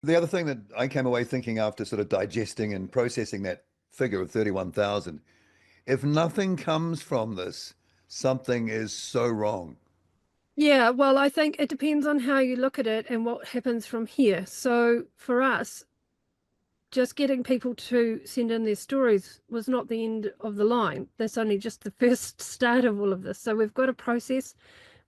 The other thing that I came away thinking after sort of digesting and processing that figure of 31,000, if nothing comes from this, something is so wrong. Yeah, well, I think it depends on how you look at it and what happens from here. So for us, just getting people to send in their stories was not the end of the line. That's only just the first start of all of this. So we've got a process,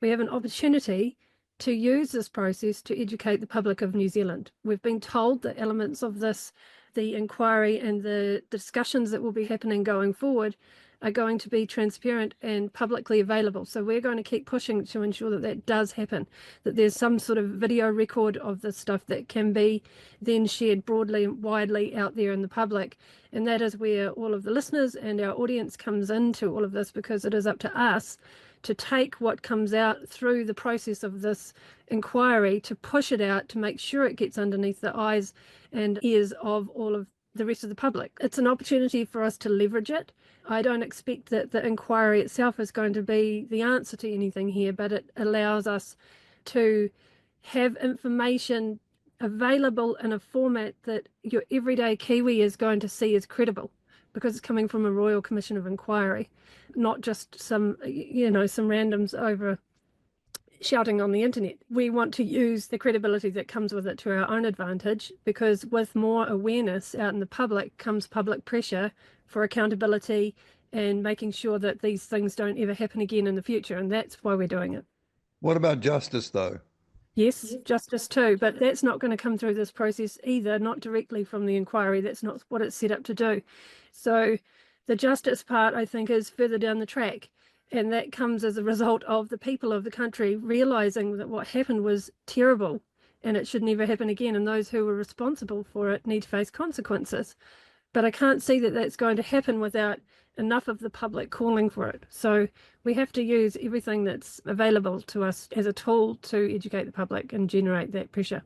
we have an opportunity to use this process to educate the public of New Zealand. We've been told that elements of this, the inquiry and the discussions that will be happening going forward, are going to be transparent and publicly available. So we're going to keep pushing to ensure that that does happen, that there's some sort of video record of this stuff that can be then shared broadly and widely out there in the public. And that is where all of the listeners and our audience comes into all of this, because it is up to us to take what comes out through the process of this inquiry, to push it out, to make sure it gets underneath the eyes and ears of all of the rest of the public. It's an opportunity for us to leverage it. I don't expect that the inquiry itself is going to be the answer to anything here, but it allows us to have information available in a format that your everyday Kiwi is going to see as credible, because it's coming from a Royal Commission of Inquiry, not just some randoms over shouting on the internet. We want to use the credibility that comes with it to our own advantage, because with more awareness out in the public comes public pressure for accountability and making sure that these things don't ever happen again in the future. And that's why we're doing it. What about justice, though? Yes, justice too, but that's not going to come through this process either, not directly from the inquiry. That's not what it's set up to do. So the justice part, I think, is further down the track. And that comes as a result of the people of the country realizing that what happened was terrible and it should never happen again. And those who were responsible for it need to face consequences. But I can't see that that's going to happen without enough of the public calling for it. So we have to use everything that's available to us as a tool to educate the public and generate that pressure.